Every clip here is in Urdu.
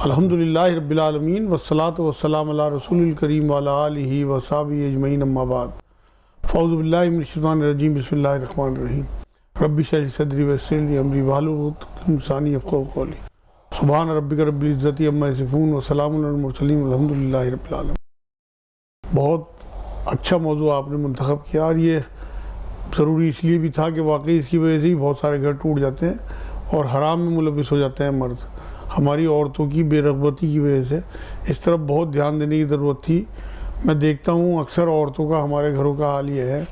الحمدللہ رب العالمین والصلاة والسلام علی رسول الکریم وعلی آلہ وصحبہ اجمعین اما بعد فاعوذ باللہ من الشیطان الرجیم بسم اللہ الرحمن الرحیم رب اشرح لي صدری ویسر لی امری واحلل عقدۃ من لسانی یفقہوا قولی سبحان ربک رب العزۃ عما یصفون وسلام علی المرسلین والحمدللہ رب العالمین۔ بہت اچھا موضوع آپ نے منتخب کیا، اور یہ ضروری اس لیے بھی تھا کہ واقعی اس کی وجہ سے ہی بہت سارے گھر ٹوٹ جاتے ہیں اور حرام میں ملوث ہو جاتے ہیں مرد۔ ہماری عورتوں کی بے رغبتی کی وجہ سے اس طرف بہت دھیان دینے کی ضرورت تھی۔ میں دیکھتا ہوں اکثر عورتوں کا ہمارے گھروں کا حال یہ ہے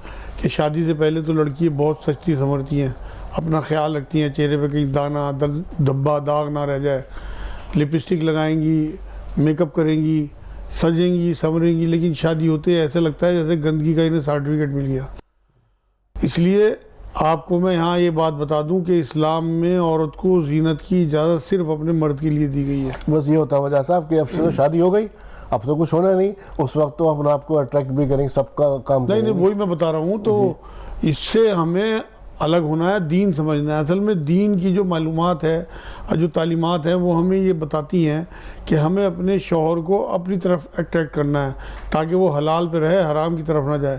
کہ شادی سے پہلے تو لڑکی بہت سجتی سنورتی ہیں، اپنا خیال رکھتی ہیں، چہرے پہ کہیں دانہ دھبا داغ نہ رہ جائے، لپسٹک لگائیں گی، میک اپ کریں گی، سجیں گی سنوریں گی، لیکن شادی ہوتے ایسے لگتا ہے جیسے گندگی کا انہیں سرٹیفکیٹ مل گیا۔ اس لیے آپ کو میں یہاں یہ بات بتا دوں کہ اسلام میں عورت کو زینت کی اجازت صرف اپنے مرد کے لیے دی گئی ہے۔ بس یہ ہوتا ہے وجہ صاحب کہ اب سے تو شادی ہو گئی، اب تو کچھ ہونا نہیں، اس وقت تو اپنے آپ کو اٹریکٹ بھی کریں، سب کا کام کریں۔ نہیں وہی میں بتا رہا ہوں، تو اس سے ہمیں الگ ہونا ہے، دین سمجھنا ہے۔ اصل میں دین کی جو معلومات ہے اور جو تعلیمات ہیں وہ ہمیں یہ بتاتی ہیں کہ ہمیں اپنے شوہر کو اپنی طرف اٹریکٹ کرنا ہے تاکہ وہ حلال پہ رہے، حرام کی طرف نہ جائے۔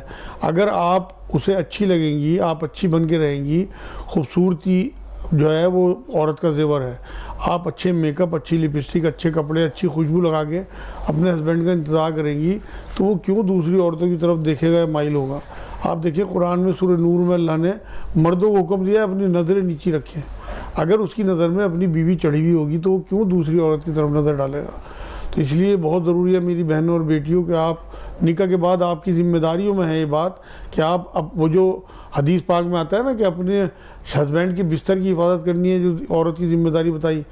اگر آپ اسے اچھی لگیں گی، آپ اچھی بن کے رہیں گی، خوبصورتی جو ہے وہ عورت کا زیور ہے، آپ اچھے میک اپ، اچھی لپسٹک، اچھے کپڑے، اچھی خوشبو لگا کے اپنے ہسبینڈ کا انتظار کریں گی تو وہ کیوں دوسری عورتوں کی طرف دیکھے گا، مائل ہوگا۔ آپ دیکھیں قرآن میں سورہ نور میں اللہ نے مردوں کو حکم دیا ہے اپنی نظریں نیچی رکھیں۔ اگر اس کی نظر میں اپنی بیوی چڑھی ہوئی ہوگی تو وہ کیوں دوسری عورت کی طرف نظر ڈالے گا؟ تو اس لیے بہت ضروری ہے میری بہنوں اور بیٹیوں کہ آپ نکاح کے بعد آپ کی ذمہ داریوں میں ہے یہ بات کہ آپ اب وہ جو حدیث پاک میں آتا ہے نا کہ اپنے ہسبینڈ کے بستر کی حفاظت کرنی ہے، جو عورت کی ذمہ داری بتائی،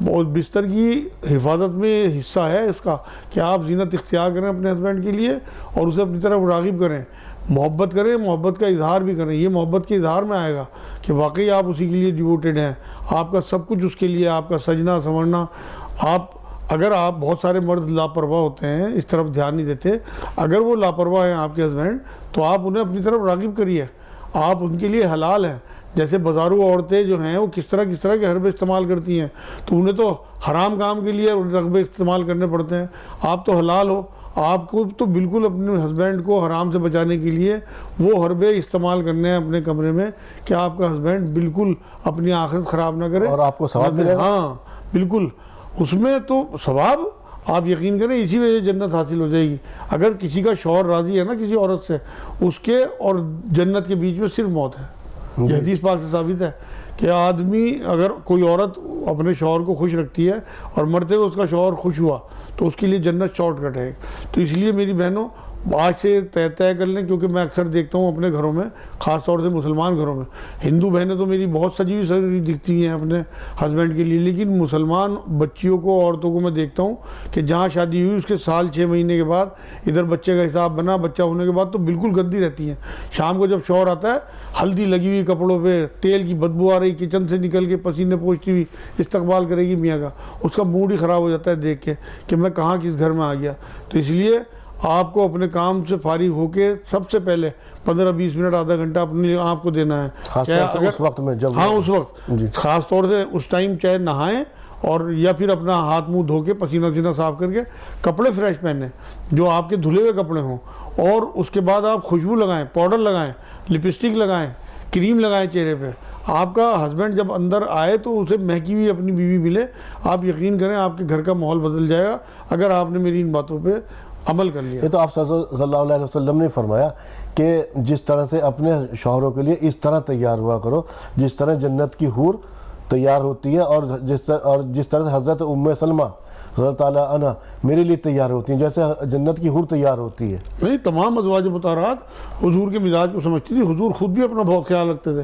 اور بستر کی حفاظت میں حصہ ہے اس کا کہ آپ زینت اختیار کریں اپنے ہسبینڈ کے لیے اور اسے اپنی طرف راغب کریں، محبت کریں، محبت کا اظہار بھی کریں۔ یہ محبت کے اظہار میں آئے گا کہ واقعی آپ اسی کے لیے ڈیووٹیڈ ہیں، آپ کا سب کچھ اس کے لیے، آپ کا سجنا سنورنا۔ اگر آپ بہت سارے مرد لاپرواہ ہوتے ہیں، اس طرف دھیان نہیں دیتے، اگر وہ لاپرواہ ہیں آپ کے ہسبینڈ تو آپ انہیں اپنی طرف راغب کریے، آپ ان کے لیے حلال ہیں۔ جیسے بازاروں عورتیں جو ہیں وہ کس طرح کے حربے استعمال کرتی ہیں، تو انہیں تو حرام کام کے لیے رغبے استعمال کرنے پڑتے ہیں، آپ تو حلال ہو، آپ کو تو بالکل اپنے ہسبینڈ کو حرام سے بچانے کے لیے وہ حربے استعمال کرنے ہیں اپنے کمرے میں کہ آپ کا ہسبینڈ بالکل اپنی آخرت خراب نہ کرے اور آپ کو ثواب ملے گا۔ ہاں بالکل، اس میں تو ثواب آپ یقین کریں اسی وجہ سے جنت حاصل ہو جائے گی۔ اگر کسی کا شوہر راضی ہے نا کسی عورت سے، اس کے اور جنت کے بیچ میں صرف موت ہے۔ یہ حدیث پاک سے ثابت ہے کہ آدمی، اگر کوئی عورت اپنے شوہر کو خوش رکھتی ہے اور مرتے ہوئے اس کا شوہر خوش ہوا تو اس کے لیے جنت شارٹ کٹ ہے۔ تو اس لیے میری بہنوں آج سے طے کر لیں، کیونکہ میں اکثر دیکھتا ہوں اپنے گھروں میں، خاص طور سے مسلمان گھروں میں، ہندو بہنیں تو میری بہت سجی ہوئی سجی دکھتی ہیں اپنے ہسبینڈ کے لیے، لیکن مسلمان بچیوں کو، عورتوں کو میں دیکھتا ہوں کہ جہاں شادی ہوئی اس کے سال 6 مہینے کے بعد ادھر بچے کا حساب بنا، بچہ ہونے کے بعد تو بالکل گندی رہتی ہیں۔ شام کو جب شوہر آتا ہے، ہلدی لگی ہوئی کپڑوں پہ، تیل کی بدبو آ رہی، کچن سے نکل کے پسینے پوچھتی ہوئی استقبال کرے گی میاں کا، اس کا موڈ ہی خراب ہو جاتا ہے دیکھ کے کہ میں کہاں کس گھر میں آ گیا۔ تو اس لیے آپ کو اپنے کام سے فارغ ہو کے سب سے پہلے 15-20 منٹ، آدھا گھنٹہ اپنے آپ کو دینا ہے، خاص طور سے اس وقت میں جب اس وقت خاص طور سے اس ٹائم چاہے نہائیں اور یا پھر اپنا ہاتھ منہ دھو کے پسینہ صاف کر کے کپڑے فریش پہنیں جو آپ کے دھلے ہوئے کپڑے ہوں، اور اس کے بعد آپ خوشبو لگائیں، پاؤڈر لگائیں، لپسٹک لگائیں، کریم لگائیں چہرے پہ۔ آپ کا ہسبینڈ جب اندر آئے تو اسے مہکی ہوئی اپنی بیوی ملے، آپ یقین کریں آپ کے گھر کا ماحول بدل جائے گا اگر آپ نے میری ان باتوں پہ عمل کر لیا۔ یہ تو آپ صلی اللہ علیہ وسلم نے فرمایا کہ جس طرح سے اپنے شوہروں کے لیے اس طرح تیار ہوا کرو جس طرح جنت کی حور تیار ہوتی ہے، اور جس طرح سے حضرت ام سلمہ رضی اللہ تعالیٰ عنہ میرے لیے تیار ہوتی ہیں، جیسے جنت کی حور تیار ہوتی ہے۔ نہیں، تمام ازواج مطہرات حضور کے مزاج کو سمجھتی تھی، حضور خود بھی اپنا بہت خیال رکھتے تھے۔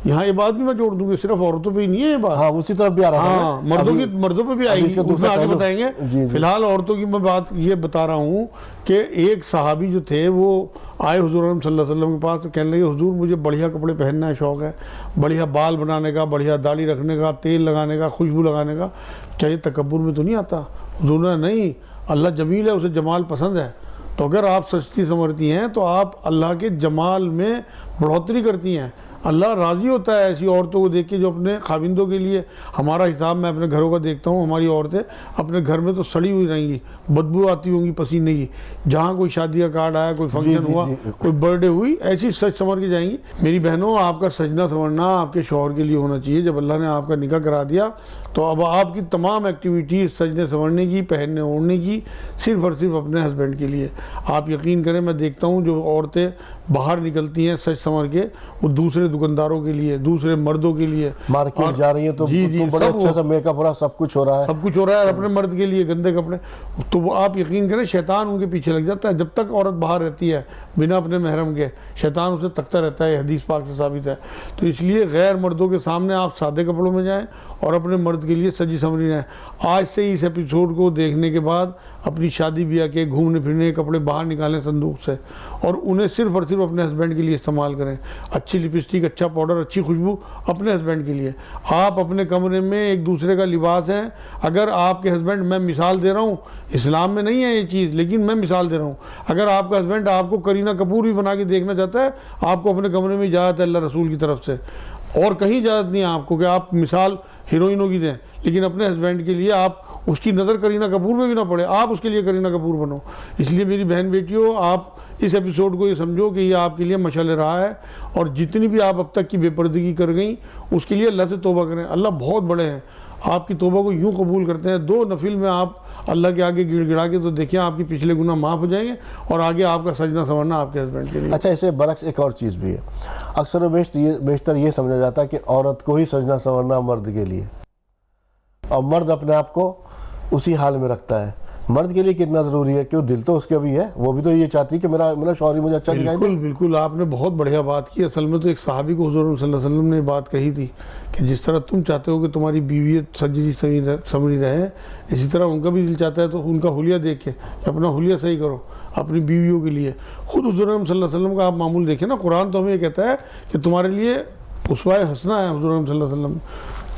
یہاں یہ بات بھی میں جوڑ دوں گی، صرف عورتوں پہ ہی نہیں ہے یہ بات، ہاں اسی طرف بھی آ رہا ہے، ہاں مردوں پہ بھی آئے گی، اس میں آگے بتائیں گے۔ فی الحال عورتوں کی میں بات یہ بتا رہا ہوں کہ ایک صحابی جو تھے وہ آئے حضور صلی اللہ علیہ وسلم کے پاس، کہنے لگے حضور مجھے بڑھیا کپڑے پہننا ہے، شوق ہے بڑھیا بال بنانے کا، بڑھیا داڑھی رکھنے کا، تیل لگانے کا، خوشبو لگانے کا، کیا یہ تکبر میں تو نہیں آتا؟ حضور نے نہیں، اللہ جمیل ہے، اسے جمال پسند ہے۔ تو اگر آپ سجتی سنورتی ہیں تو آپ اللہ کے جمال میں بڑھوتری کرتی ہیں، اللہ راضی ہوتا ہے ایسی عورتوں کو دیکھ کے جو اپنے خاوندوں کے لیے. ہمارا حساب میں اپنے گھروں کا دیکھتا ہوں, ہماری عورتیں اپنے گھر میں تو سڑی ہوئی رہیں گی, بدبو آتی ہوں گی پسینے کی. جہاں کوئی شادی کا کارڈ آیا, کوئی فنکشن ہوا, کوئی برتھ ڈے ہوئی, ایسی سج سنور کے جائیں گی. میری بہنوں, آپ کا سجنا سنورنا آپ کے شوہر کے لیے ہونا چاہیے. جب اللہ نے آپ کا نکاح کرا دیا تو اب آپ کی تمام ایکٹیویٹیز سجنے سنورنے کی, پہننے اوڑھنے کی, صرف اور صرف اپنے ہسبینڈ کے لیے. آپ یقین کریں, میں دیکھتا ہوں جو عورتیں باہر نکلتی ہیں سج سنور کے, وہ دوسرے دکانداروں کے لیے, دوسرے مردوں کے لیے مارکیٹ جا رہی ہیں تو بڑے اچھے سے میک اپ ہو رہا ہے, سب کچھ ہو رہا ہے, سب کچھ ہو رہا ہے, اور اپنے مرد کے لیے گندے کپڑے. تو وہ آپ یقین کریں شیطان ان کے پیچھے لگ جاتا ہے. جب تک عورت باہر رہتی ہے بنا اپنے محرم کے, شیطان اسے تکتا رہتا ہے. حدیث پاک سے ثابت ہے. تو اس لیے غیر مردوں کے سامنے آپ سادے کپڑوں میں جائیں اور اپنے مرد کے لیے سجی سنوری رہیں. آج سے اس ایپیسوڈ کو دیکھنے کے بعد اپنی شادی بیاہ کے گھومنے پھرنے کے کپڑے باہر نکالیں صندوق سے, اور انہیں صرف اور صرف اپنے ہسبینڈ کے لیے استعمال کریں. اچھی لپسٹک, اچھا پاؤڈر, اچھی خوشبو اپنے ہسبینڈ کے لیے. آپ اپنے کمرے میں ایک دوسرے کا لباس ہے. اگر آپ کے ہسبینڈ, میں مثال دے رہا ہوں, اسلام میں نہیں ہے یہ چیز لیکن میں مثال دے رہا ہوں, اگر آپ کا ہسبینڈ آپ کو کرینہ کپور بھی بنا کے دیکھنا چاہتا ہے, آپ کو اپنے کمرے میں اجازت ہے اللہ رسول کی طرف سے, اور کہیں اجازت نہیں ہے آپ کو کہ آپ مثال ہیروئنوں کی دیں, لیکن اپنے ہسبینڈ کے لیے آپ اس کی نظر کرینہ کپور میں بھی نہ پڑے, آپ اس کے لیے کرینہ کپور بنو. اس لیے میری بہن بیٹیوں, آپ اس ایپیسوڈ کو یہ سمجھو کہ یہ آپ کے لیے مشعل راہ ہے, اور جتنی بھی آپ اب تک کی بے پردگی کر گئیں اس کے لیے اللہ سے توبہ کریں. اللہ بہت بڑے ہیں, آپ کی توبہ کو یوں قبول کرتے ہیں. 2 نفل میں آپ اللہ کے آگے گڑ گڑا کے تو دیکھیں, آپ کے پچھلے گناہ معاف ہو جائیں گے, اور آگے آپ کا سجنا سنورنا آپ کے ہسبینڈ کے لیے. اچھا, اسے برعکس ایک اور چیز بھی ہے, اکثر و بیشتر یہ سمجھا جاتا ہے کہ عورت کو ہی سجنا سنورنا مرد کے لیے, اور مرد اپنے آپ کو اسی حال میں رکھتا ہے. مرد کے لیے کتنا ضروری ہے, کیوں دل تو اس کے بھی ہے, وہ بھی تو یہ چاہتی ہے کہ میرا شوہر مجھے اچھا دکھائی دے. بالکل, آپ نے بہت بڑھیا بات کی. اصل میں تو ایک صحابی کو حضور صلی اللہ علیہ وسلم نے بات کہی تھی کہ جس طرح تم چاہتے ہو کہ تمہاری بیوی سجی سنوری رہے, اسی طرح ان کا بھی دل چاہتا ہے, تو ان کا حلیہ دیکھ کے کہ اپنا حلیہ صحیح کرو اپنی بیویوں کے لیے. خود حضور صلی اللہ علیہ وسلم کا آپ معمول دیکھیں نا, قرآن تو ہمیں یہ کہتا ہے کہ تمہارے لیے اسوہ حسنہ ہے حضور صلی اللہ علیہ وسلم,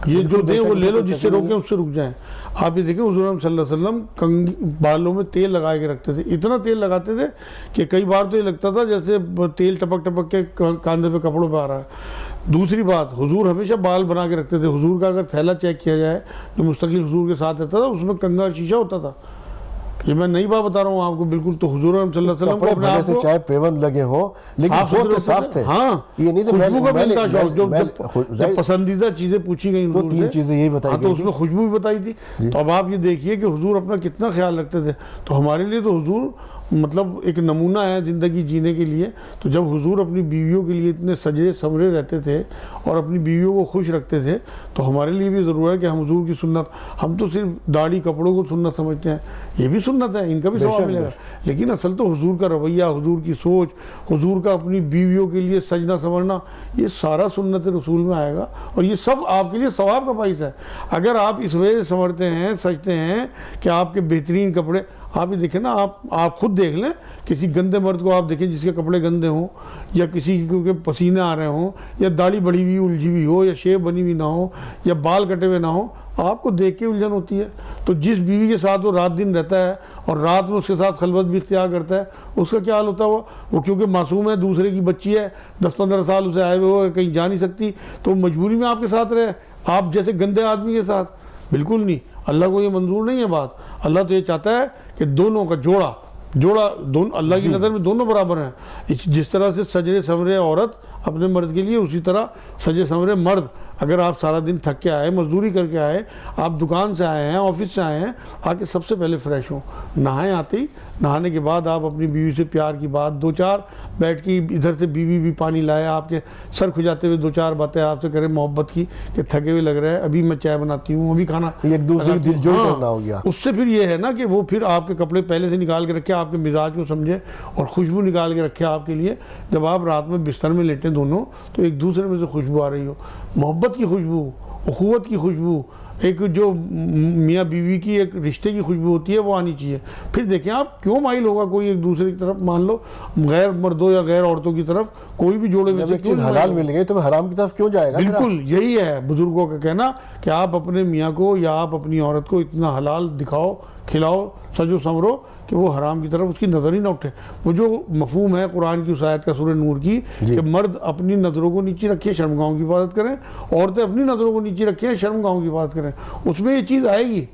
یہ جو دیں وہ لے لو, جس سے روکیں اس سے رک جائیں. آپ یہ دیکھیں حضور صلی اللہ علیہ وسلم بالوں میں تیل لگا کے رکھتے تھے, اتنا تیل لگاتے تھے کہ کئی بار تو یہ لگتا تھا جیسے تیل ٹپک ٹپک کے کاندھے پہ کپڑوں پہ آ رہا ہے. دوسری بات, حضور ہمیشہ بال بنا کے رکھتے تھے. حضور کا اگر تھیلا چیک کیا جائے جو مستقل حضور کے ساتھ رہتا تھا, اس میں کنگا شیشہ ہوتا تھا. یہ میں نئی بات بتا رہا ہوں آپ کو بالکل. تو حضور صلی اللہ علیہ وسلم کو اپنے آپ کو چاہے پیوند لگے ہوں لیکن بہت صاف تھے. ہاں, یہ نہیں خوشبو کا بھی انتا شوق, جب پسندیدہ چیزیں پوچھی گئی تو 3 چیزیں یہی بتائی تو اس میں خوشبو بھی بتائی تھی. تو اب آپ یہ دیکھیے کہ حضور اپنا کتنا خیال رکھتے تھے. تو ہمارے لیے تو حضور مطلب ایک نمونہ ہے زندگی جینے کے لیے. تو جب حضور اپنی بیویوں کے لیے اتنے سجے سمرے رہتے تھے اور اپنی بیویوں کو خوش رکھتے تھے, تو ہمارے لیے بھی ضرور ہے کہ ہم حضور کی سنت, ہم تو صرف داڑھی کپڑوں کو سنت سمجھتے ہیں, یہ بھی سنت ہے, ان کا بھی ثواب ملے گا, لیکن اصل تو حضور کا رویہ, حضور کی سوچ, حضور کا اپنی بیویوں کے لیے سجنا سنورنا, یہ سارا سنت رسول میں آئے گا, اور یہ سب آپ کے لیے ثواب کا باعث ہے. اگر آپ اس وجہ سے سنورتے ہیں, سجتے ہیں کہ آپ کے بہترین کپڑے, آپ یہ دیکھیں نا, آپ خود دیکھ لیں, کسی گندے مرد کو آپ دیکھیں جس کے کپڑے گندے ہوں, یا کسی کے پسینے آ رہے ہوں, یا داڑھی بڑھی ہوئی الجھی ہوئی ہو, یا شیو بنی ہوئی نہ ہو, یا بال کٹے ہوئے نہ ہو, آپ کو دیکھ کے الجھن ہوتی ہے. تو جس بیوی کے ساتھ وہ رات دن رہتا ہے اور رات میں اس کے ساتھ خلوت بھی اختیار کرتا ہے, اس کا کیا حال ہوتا ہے؟ وہ کیونکہ معصوم ہے, دوسرے کی بچی ہے, 10-15 سال اسے آئے ہوئے ہو, کہیں جا نہیں سکتی, تو مجبوری میں آپ کے ساتھ رہے, آپ جیسے گندے آدمی کے ساتھ. بالکل نہیں, اللہ کو یہ منظور نہیں ہے بات. اللہ تو یہ چاہتا ہے کہ دونوں کا جوڑا دونوں اللہ کی نظر میں دونوں برابر ہیں. جس طرح سے سجے سنورے عورت اپنے مرد کے لیے, اسی طرح سجے سنورے مرد. اگر آپ سارا دن تھک کے آئے, مزدوری کر کے آئے, آپ دکان سے آئے ہیں, آفس سے آئے ہیں, آ کے سب سے پہلے فریش ہوں, نہائیں. آتے ہی نہانے کے بعد آپ اپنی بیوی سے پیار کی بات, 2-4 بیٹھ کے ادھر سے بیوی بھی پانی لائے, آپ کے سر کھجاتے ہوئے 2-4 باتیں آپ سے کریں محبت کی کہ تھکے ہوئے لگ رہے ہیں, ابھی میں چائے بناتی ہوں, ابھی کھانا, ایک دوسرے دل جوئی کرنا ہو گیا. اس سے پھر یہ ہے نا کہ وہ پھر آپ کے کپڑے پہلے سے نکال کے رکھے, آپ کے مزاج کو سمجھے, اور خوشبو نکال کے رکھے آپ کے لیے. جب آپ رات میں بستر میں لیٹیں دونوں, تو ایک دوسرے میں سے خوشبو آ رہی ہو, محبت کی خوشبو, اخوت کی خوشبو, ایک جو میاں بیوی کی ایک رشتے کی خوشبو ہوتی ہے, وہ آنی چاہیے. پھر دیکھیں آپ کیوں مائل ہوگا کوئی ایک دوسرے کی طرف, مان لو غیر مردوں یا غیر عورتوں کی طرف, کوئی بھی جوڑے میں جب ایک چیز حلال مل گئی تو حرام کی طرف کیوں جائے گا؟ بالکل یہی ہے بزرگوں کا کہنا کہ آپ اپنے میاں کو یا آپ اپنی عورت کو اتنا حلال دکھاؤ کھلاؤ سجو سمرو کہ وہ حرام کی طرف اس کی نظر ہی نہ اٹھے. وہ جو مفہوم ہے قرآن کی اس آیت کا سورہ نور کی کہ مرد اپنی نظروں کو نیچے رکھے شرمگاہوں کی حفاظت کریں, عورتیں اپنی نظروں کو نیچے رکھیں شرمگاہوں کی حفاظت کریں, اس میں یہ چیز آئے گی.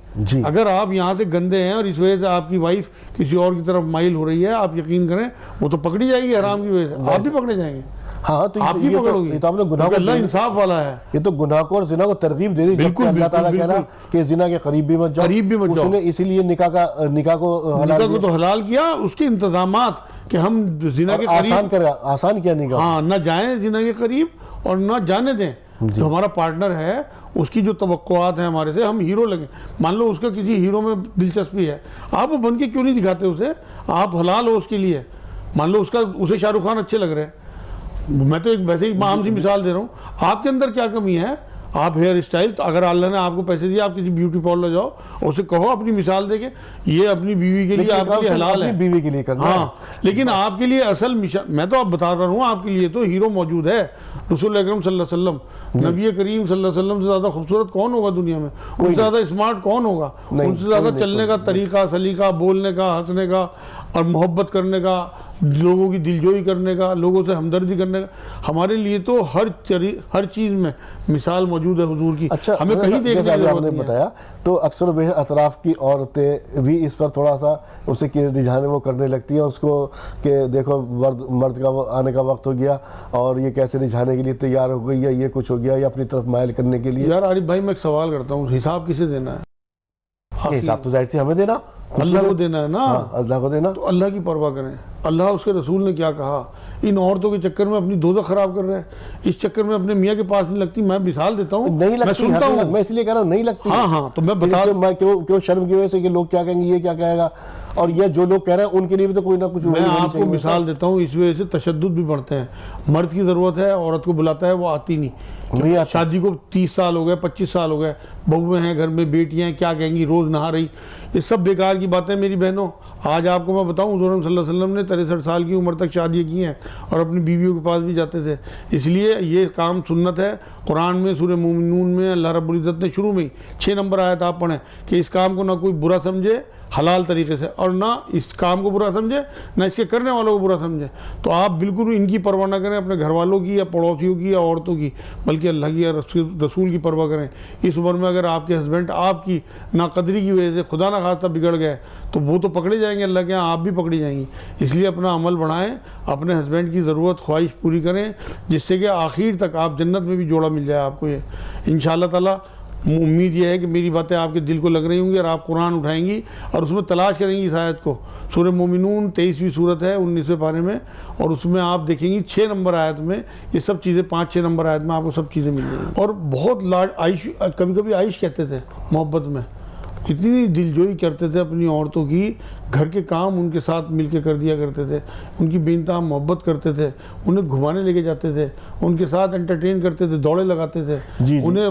اگر آپ یہاں سے گندے ہیں اور اس وجہ سے آپ کی وائف کسی اور کی طرف مائل ہو رہی ہے, آپ یقین کریں وہ تو پکڑی جائے گی حرام کی وجہ سے, آپ بھی پکڑے جائیں گے. ہاں تو آپ بھی پکڑو گی, یہ تو آپ نے گناہ کو, اللہ انصاف والا ہے. یہ تو گناہ کو اور زنا کو ترغیب دے دی. بالکل اللہ تعالیٰ کہہ رہا کہ زنا کے قریب بھی مت جاؤ, قریب بھی مت جاؤ. اس نے اسی لیے نکاح کو تو حلال کیا, اس کے انتظامات کہ ہم زنا کے قریب آسان کیا نکاح, ہاں نہ جائیں زنا کے قریب اور نہ جانے دیں. جو ہمارا پارٹنر ہے اس کی جو توقعات ہیں ہمارے سے, ہم ہیرو لگیں. مان لو اس کا کسی ہیرو میں دلچسپی ہے, آپ وہ بن کے کیوں نہیں دکھاتے اسے, آپ حلال ہو اس کے لیے. مان لو اسے شاہ رخ خان اچھے لگ رہے ہیں, میں تو ایک ویسے ہی عام سی مثال دے رہا ہوں, آپ کے اندر کیا کمی ہے, آپ ہیئر اسٹائل, اگر اللہ نے آپ کو پیسے دیے آپ کسی بیوٹی پارلر جاؤ اور اسے کہو اپنی مثال دے کے یہ اپنی بیوی کے لیے آپ کے لیے حلال ہے, بیوی کے لیے کرنا. ہاں لیکن آپ کے لیے اصل میں تو اب بتا رہا ہوں, آپ کے لیے تو ہیرو موجود ہے, رسول اکرم صلی اللہ علیہ وسلم. نبی کریم صلی اللہ علیہ وسلم سے زیادہ خوبصورت کون ہوگا دنیا میں, ان سے زیادہ اسمارٹ کون ہوگا, ان سے زیادہ چلنے کا طریقہ سلیقہ, بولنے کا, ہنسنے کا اور محبت کرنے کا, لوگوں کی دلجوئی کرنے کا, لوگوں سے ہمدردی کرنے کا. ہمارے لیے تو ہر چیز میں مثال موجود ہے حضور کی. اچھا, ہمیں کہیں دیکھنے کی ضرورت نہیں ہے. بتایا تو اکثر و بیشتر اطراف کی عورتیں بھی اس پر تھوڑا سا اسے رجحان وہ کرنے لگتی ہیں اس کو کہ دیکھو مرد کا آنے کا وقت ہو گیا اور یہ کیسے رجھانے کے لیے تیار ہو گئی ہے, یہ کچھ ہو گیا, یا اپنی طرف مائل کرنے کے لیے. یار عارف بھائی میں ایک سوال کرتا ہوں, حساب کسے دینا ہے؟ حساب تو ظاہر سے ہمیں دینا, اللہ کو دینا ہے نا. اللہ کو دینا. تو اللہ کی پرواہ کریں, اللہ اس کے رسول نے کیا کہا. ان عورتوں کے چکر میں اپنی دوزخ خراب کر رہے ہیں, اس چکر میں اپنے میاں کے پاس نہیں لگتی. میں مثال دیتا ہوں, نہیں لگتی, میں سنتا ہوں, میں اس لیے کہہ رہا ہوں نہیں لگتی. ہاں تو میں بتا کیوں شرم کی وجہ سے کہ لوگ کیا کہیں گے, یہ کیا کہے گا, اور یہ جو لوگ کہہ رہے ہیں ان کے لیے بھی تو کوئی نہ کچھ. میں آپ کو مثال دیتا ہوں, اس وجہ سے تشدد بھی بڑھتے ہیں. مرد کی ضرورت ہے, عورت کو بلاتا ہے, وہ آتی نہیں. شادی کو 30 سال ہو گئے, 25 سال ہو گئے, بہویں ہیں گھر میں, بیٹیاں ہیں, کیا کہیں گی, روز نہا رہی. یہ سب بیکار کی باتیں میری بہنوں. آج آپ کو میں بتاؤں, حضور صلی اللہ علیہ وسلم نے 63 سال کی عمر تک شادیاں کی ہیں اور اپنی بیویوں کے پاس بھی جاتے تھے. اس لیے یہ کام سنت ہے. قرآن میں سورہ مومنون میں اللہ رب العزت نے شروع میں ہی 6 نمبر آیت آپ پڑھیں کہ اس کام کو نہ کوئی برا سمجھے حلال طریقے سے, اور نہ اس کام کو برا سمجھے, نہ اس کے کرنے والوں کو برا سمجھے. تو آپ بالکل ان کی پرواہ نہ کریں, اپنے گھر والوں کی یا پڑوسیوں کی یا عورتوں کی, بلکہ اللہ کی یا رسول کی پرواہ کریں. اس عمر میں اگر آپ کے ہسبینڈ آپ کی ناقدری کی وجہ سے خدا نہ خواستہ بگڑ گئے تو وہ تو پکڑے جائیں گے اللہ کے یہاں, آپ بھی پکڑی جائیں گی. اس لیے اپنا عمل بڑھائیں, اپنے ہسبینڈ کی ضرورت خواہش پوری کریں, جس سے کہ آخر تک آپ جنت میں بھی جوڑا مل جائے آپ کو. یہ انشاءاللہ تعالیٰ امید یہ ہے کہ میری باتیں آپ کے دل کو لگ رہی ہوں گی اور آپ قرآن اٹھائیں گی اور اس میں تلاش کریں گی اس آیت کو. سورہ مومنون 23ویں سورت ہے 19ویں پارے میں, اور اس میں آپ دیکھیں گی 6 نمبر آیت میں یہ سب چیزیں, 5-6 نمبر آیت میں آپ کو سب چیزیں مل جائیں گی. اور بہت عائش, کبھی کبھی عائش کہتے تھے محبت میں, اتنی دلجوئی کرتے تھے اپنی عورتوں کی, گھر کے کام ان کے ساتھ مل کے کر دیا کرتے تھے, ان کی بے انتہا محبت کرتے تھے, انہیں گھمانے لے کے جاتے تھے, ان کے ساتھ انٹرٹین کرتے تھے, دوڑے لگاتے تھے, انہیں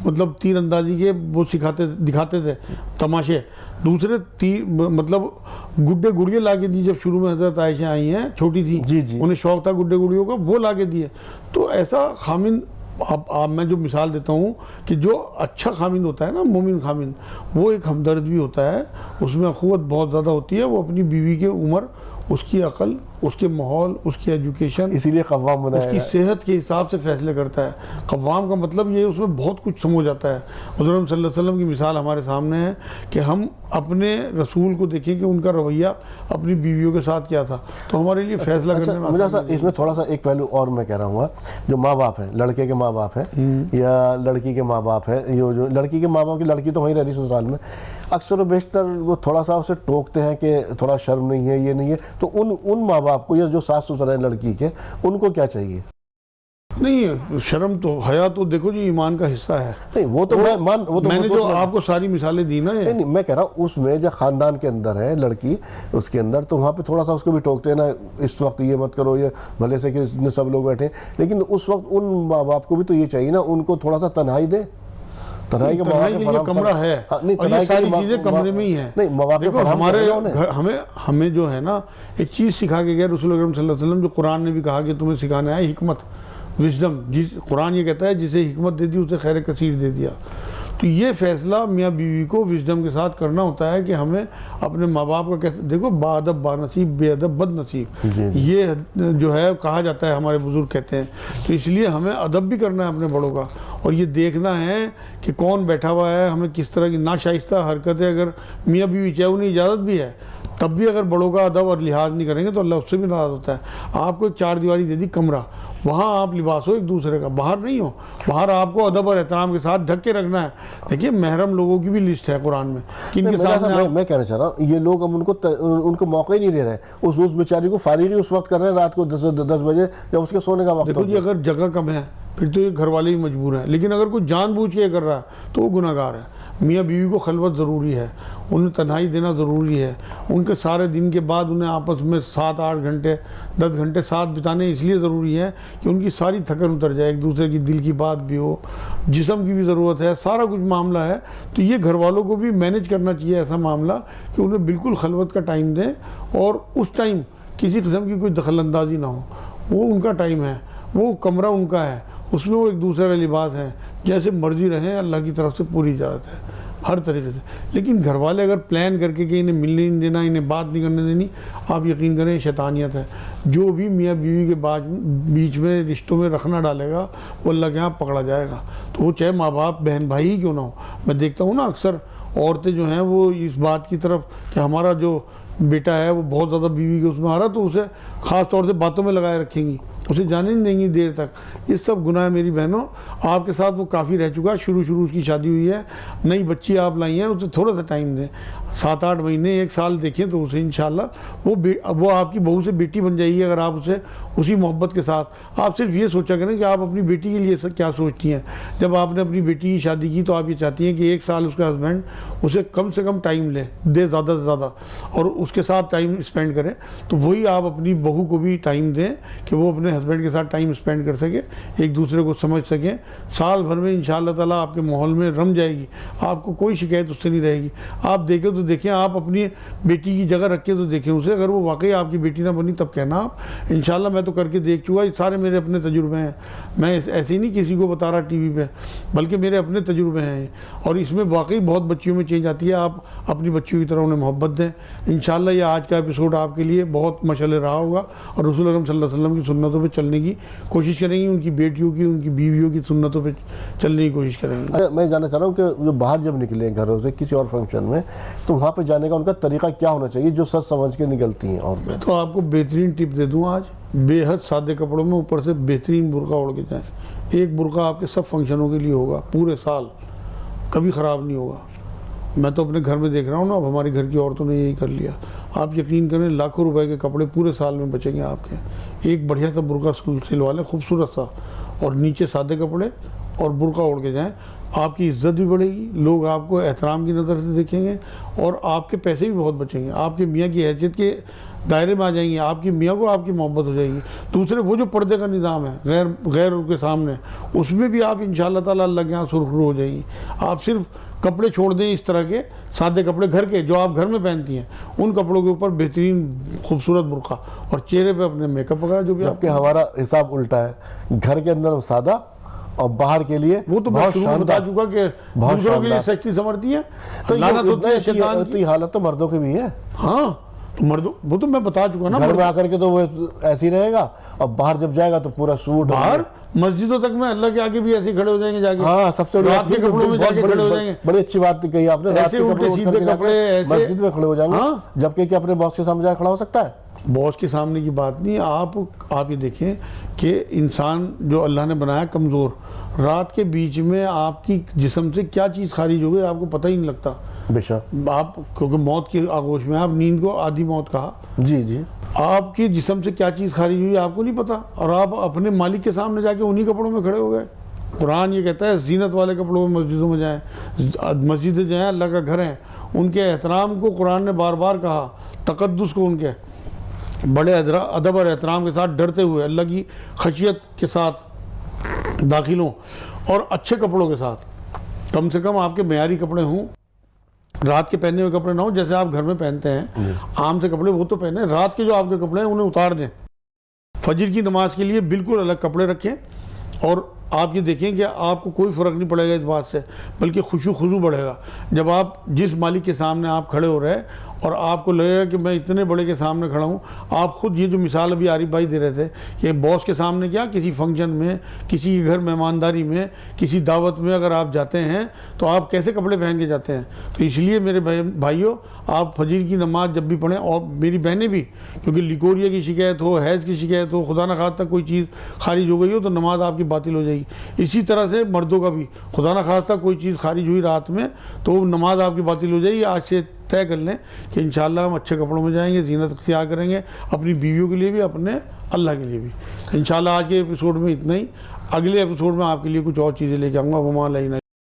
مطلب تیر اندازی کے وہ دکھاتے تھے تماشے. دوسرے مطلب گڈے گڑیے لا کے دی, جب شروع میں حضرت عائشہ آئی ہیں چھوٹی تھی, انہیں شوق تھا گڈے گڑیوں کا, وہ لا کے دیے. تو ایسا خامند, اب میں جو مثال دیتا ہوں کہ جو اچھا خامند ہوتا ہے نا, مومن خامند, وہ ایک ہمدرد بھی ہوتا ہے, اس میں اخوت بہت زیادہ ہوتی ہے. وہ اپنی بیوی کی عمر, اس کی عقل, اس کے ماحول, اس کی ایجوکیشن, اسی لیے قوام بنایا, اس کی صحت کے حساب سے فیصلے کرتا ہے. قوام کا مطلب یہ, اس میں بہت کچھ سمجھ جاتا ہے. حضور صلی اللہ علیہ وسلم کی مثال ہمارے سامنے ہے کہ ہم اپنے رسول کو دیکھیں کہ ان کا رویہ اپنی بیویوں کے ساتھ کیا تھا, تو ہمارے لیے فیصلہ کرنے میں مجھے اس میں تھوڑا سا ایک پہلو اور میں کہہ رہا ہوں, جو ماں باپ ہیں, لڑکے کے ماں باپ ہیں یا لڑکی کے ماں باپ ہیں, جو لڑکی کے ماں باپ کی, لڑکی تو وہیں رہ رہی سسرال میں, اکثر و بیشتر وہ تھوڑا سا اسے ٹوکتے ہیں کہ تھوڑا شرم نہیں ہے, یہ نہیں ہے. تو ان ماں باپ کو, یا جو ساس سسر ہیں لڑکی کے, ان کو کیا چاہیے؟ نہیں, شرم تو حیا تو دیکھو جی ایمان کا حصہ ہے. نہیں وہ تو میں نے جو آپ کو ساری مثالیں دی نا, نہیں میں کہہ رہا ہوں اس میں جو خاندان کے اندر ہے لڑکی, اس کے اندر تو وہاں پہ تھوڑا سا اس کو بھی ٹوکتے ہیں نا, اس وقت یہ مت کرو, یہ بھلے سے کہ سب لوگ بیٹھے, لیکن اس وقت ان ماں باپ کو بھی تو یہ چاہیے نا, ان کو تھوڑا سا تنہائی دے. تنہائی کے لیے کمرہ ہے, اور یہ ساری چیزیں کمرے میں ہی ہیں. دیکھو ہمارے ہمیں جو ہے نا ایک چیز سکھا کے گیا رسول اکرم صلی اللہ علیہ وسلم, جو قرآن نے بھی کہا کہ تمہیں سکھانا ہے حکمت, وزڈم. قرآن یہ کہتا ہے جسے حکمت دے دی اسے خیر کثیر دے دیا. تو یہ فیصلہ میاں بیوی کو وزڈم کے ساتھ کرنا ہوتا ہے کہ ہمیں اپنے ماں باپ کا کیسے، دیکھو باادب بانصیب، بے ادب بد نصیب، یہ جو ہے کہا جاتا ہے، ہمارے بزرگ کہتے ہیں. تو اس لیے ہمیں ادب بھی کرنا ہے اپنے بڑوں کا، اور یہ دیکھنا ہے کہ کون بیٹھا ہوا ہے، ہمیں کس طرح کی ناشائستہ حرکتیں اگر میاں بیوی چاہے انہیں اجازت بھی ہے تب بھی اگر بڑوں کا ادب اور لحاظ نہیں کریں گے تو اللہ اس سے بھی ناراض ہوتا ہے. آپ کو ایک 4 دیواری دے دی کمرہ، وہاں آپ لباس ہو ایک دوسرے کا، باہر نہیں ہو. باہر آپ کو ادب اور احترام کے ساتھ ڈھک کے رکھنا ہے. دیکھیے محرم لوگوں کی بھی لسٹ ہے قرآن میں، کن کے سامنے میں کہنا چاہ رہا ہوں یہ لوگ اب ان کو موقع ہی نہیں دے رہے. اس بیچاری کو فارغ ہی اس وقت کر رہے ہیں رات کو 10 بجے جب اس کے سونے کا وقت. دیکھو جی اگر جگہ کم ہے پھر تو یہ گھر والے ہی مجبور ہیں، لیکن اگر کوئی جان بوجھ کے کر رہا ہے تو وہ گناہ گار ہے. میاں بیوی کو خلوت ضروری ہے، انہیں تنہائی دینا ضروری ہے. ان کے سارے دن کے بعد انہیں آپس میں 7-8 گھنٹے 10 گھنٹے ساتھ بتانے اس لیے ضروری ہے کہ ان کی ساری تھکن اتر جائے، ایک دوسرے کی دل کی بات بھی ہو، جسم کی بھی ضرورت ہے، سارا کچھ معاملہ ہے. تو یہ گھر والوں کو بھی مینیج کرنا چاہیے ایسا معاملہ کہ انہیں بالکل خلوت کا ٹائم دیں، اور اس ٹائم کسی قسم کی کوئی دخل اندازی نہ ہو. وہ ان کا ٹائم ہے، وہ کمرہ ان کا ہے، اس میں وہ ایک دوسرے کا لباس ہے، جیسے مرضی رہیں، اللہ کی طرف سے پوری اجازت ہے ہر طریقے سے. لیکن گھر والے اگر پلان کر کے کہ انہیں ملنے نہیں دینا، انہیں بات نہیں کرنے دینی، آپ یقین کریں شیطانیت ہے. جو بھی میاں بیوی کے بیچ میں رشتوں میں رکھنا ڈالے گا وہ اللہ کے ہاں پکڑا جائے گا. تو وہ چاہے ماں باپ بہن بھائی ہی کیوں نہ ہو. میں دیکھتا ہوں نا اکثر عورتیں جو ہیں وہ اس بات کی طرف کہ ہمارا جو بیٹا ہے وہ بہت زیادہ بیوی کے اس میں آ رہا تو اسے خاص طور سے باتوں میں لگائے رکھیں گی، اسے جانے نہیں دیں گی دیر تک. یہ سب گناہ ہے میری بہنوں. آپ کے ساتھ وہ کافی رہ چکا ہے، شروع اس کی شادی ہوئی ہے، نئی بچی آپ لائی ہیں، اسے تھوڑا سا ٹائم دیں، 7-8 مہینے 1 سال دیکھیں تو اسے انشاءاللہ وہ آپ کی بہو سے بیٹی بن جائے گی. اگر آپ اسے اسی محبت کے ساتھ آپ صرف یہ سوچا کریں کہ آپ اپنی بیٹی کے لیے کیا سوچتی ہیں. جب آپ نے اپنی بیٹی کی شادی کی تو آپ یہ چاہتی ہیں کہ 1 سال اس کا ہسبینڈ اسے کم سے کم ٹائم دے زیادہ سے زیادہ، اور اس کے ساتھ ٹائم اسپینڈ کرے. تو وہی آپ اپنی بہو کو بھی ٹائم دیں کہ وہ اپنے ہسبینڈ کے ساتھ ٹائم اسپینڈ کر سکے، ایک دوسرے کو سمجھ سکیں. سال بھر میں انشاءاللہ تعالیٰ آپ کے ماحول میں رم جائے گی، آپ کو کوئی شکایت اس سے نہیں رہے گی. آپ دیکھیں تو دیکھیں، آپ اپنی بیٹی کی جگہ رکھ کے تو دیکھیں اسے. اگر وہ واقعی آپ کی بیٹی نہ بنی تب کہنا آپ. انشاءاللہ میں تو کر کے دیکھ چکا، یہ سارے میرے اپنے تجربے ہیں. میں ایسے ہی نہیں کسی کو بتا رہا ٹی وی پہ، بلکہ میرے اپنے تجربے ہیں. اور اس میں واقعی بہت بچیوں میں چینج آتی ہے. آپ اپنی بچیوں کی طرح انہیں محبت دیں. انشاءاللہ یہ آج کا ایپیسوڈ آپ کے لیے بہت مشعل رہا ہوگا، اور رسول اکرم صلی اللہ علیہ وسلم کی سنتوں پہ چلنے کی کوشش کریں گی، ان کی بیٹیوں کی، ان کی بیویوں کی سنتوں پہ چلنے کی کوشش کریں گے. میں جاننا چاہ رہا ہوں کہ جو باہر جب نکلیں گھروں سے کسی اور فنکشن میں تو وہاں پہ جانے کا ان کا طریقہ کیا ہونا چاہیے جو سچ سمجھ کے نکلتی ہیں عورتیں؟ میں تو آپ کو بہترین ٹپ دے دوں آج. بے حد سادے کپڑوں میں اوپر سے بہترین برقع اوڑھ کے جائیں. ایک برقع آپ کے سب فنکشنوں کے لیے ہوگا، پورے سال کبھی خراب نہیں ہوگا. میں تو اپنے گھر میں دیکھ رہا ہوں نا، اب ہماری گھر کی عورتوں نے یہی کر لیا. آپ یقین کریں لاکھوں روپے کے کپڑے پورے سال میں بچیں گے آپ کے. ایک بڑھیا سا برقع سلوا لیں، خوبصورت سا، اور نیچے سادے کپڑے اور برقع اوڑھ کے جائیں. آپ کی عزت بھی بڑھے گی، لوگ آپ کو احترام کی نظر سے دیکھیں گے، اور آپ کے پیسے بھی بہت بچیں گے. آپ کے میاں کی حیثیت کے دائرے میں آ جائیں گے، آپ کی میاں کو آپ کی محبت ہو جائے گی. دوسرے وہ جو پردے کا نظام ہے غیر کے سامنے، اس میں بھی آپ انشاءاللہ تعالیٰ اللہ کے یہاں سرخرو ہو جائیں گی. آپ صرف کپڑے چھوڑ دیں اس طرح کے سادے کپڑے گھر کے جو آپ گھر میں پہنتی ہیں، ان کپڑوں کے اوپر بہترین خوبصورت برقع، اور چہرے پہ اپنے میک اپ وغیرہ جو بھی. جبکہ ہمارا حساب الٹا ہے، گھر کے اندر سادہ اور باہر کے لیے وہ تو بہت شروع بتا چکا کہ دوسروں کے لیے سچی سمجھتی ہے. تو یہ حالت تو مردوں کی بھی ہے. ہاں مردوں، وہ تو میں بتا چکا نا. گھر میں آ کر کے تو وہ ایسے رہے گا، اور باہر جب جائے گا تو پورا سوٹ. باہر مسجدوں تک میں اللہ کے آگے بھی ایسے کھڑے ہو جائیں گے جا کے. ہاں سب سے رات کے کپڑوں میں جا کے کھڑے ہو جائیں گے. بڑی اچھی بات کہی آپ نے، رات کے کپڑے مسجد میں کھڑے ہو جائیں گے. جبکہ کیا اپنے باس کے سامنے جا کھڑا ہو سکتا ہے؟ باس کے سامنے کی بات نہیں. آپ یہ دیکھیں کہ انسان جو اللہ نے بنایا کمزور، رات کے بیچ میں آپ کی جسم سے کیا چیز خارج ہو گئی آپ کو پتہ ہی نہیں لگتا. بے شک. آپ کیونکہ موت کی آغوش میں، آپ نیند کو آدھی موت کہا. جی جی. آپ کی جسم سے کیا چیز خارج ہوئی آپ کو نہیں پتا، اور آپ اپنے مالک کے سامنے جا کے انہی کپڑوں میں کھڑے ہو گئے. قرآن یہ کہتا ہے زینت والے کپڑوں میں مسجدوں میں جائیں. مسجدیں جو ہیں اللہ کا گھر ہیں، ان کے احترام کو قرآن نے بار بار کہا، تقدس کو ان کے بڑے ادب اور احترام کے ساتھ ڈرتے ہوئے اللہ کی خشیت کے ساتھ داخل ہوں، اور اچھے کپڑوں کے ساتھ. کم سے کم آپ کے معیاری کپڑے ہوں، رات کے پہنے ہوئے کپڑے نہ ہوں جیسے آپ گھر میں پہنتے ہیں عام سے کپڑے، وہ تو پہنے. رات کے جو آپ کے کپڑے ہیں انہیں اتار دیں. فجر کی نماز کے لیے بالکل الگ کپڑے رکھیں، اور آپ یہ دیکھیں کہ آپ کو کوئی فرق نہیں پڑے گا اس بات سے، بلکہ خشوع خضوع بڑھے گا جب آپ جس مالک کے سامنے آپ کھڑے ہو رہے ہیں اور آپ کو لگے گا کہ میں اتنے بڑے کے سامنے کھڑا ہوں۔ آپ خود یہ جو مثال ابھی عارف بھائی دے رہے تھے کہ باس کے سامنے کیا، کسی فنکشن میں، کسی کے گھر مہمانداری میں، کسی دعوت میں اگر آپ جاتے ہیں تو آپ کیسے کپڑے پہن کے جاتے ہیں؟ تو اس لیے میرے بھائیوں، آپ فجر کی نماز جب بھی پڑھیں، اور میری بہنیں بھی، کیونکہ لیکوریا کی شکایت ہو، حیض کی شکایت ہو، خدا نخواستہ کوئی چیز خارج ہو گئی ہو تو نماز آپ کی باطل ہو جائے گی۔ اسی طرح سے مردوں کا بھی خدا نخواستہ کوئی چیز خارج ہوئی رات میں تو وہ نماز آپ کی باطل ہو جائے گی۔ آج سے طے کر لیں کہ انشاءاللہ ہم اچھے کپڑوں میں جائیں گے، زینت اختیار کریں گے، اپنی بیویوں کے لیے بھی، اپنے اللہ کے لیے بھی۔ انشاءاللہ آج کے ایپیسوڈ میں اتنا ہی، اگلے ایپیسوڈ میں آپ کے لیے کچھ اور چیزیں لے کے آؤں گا۔ وما علینا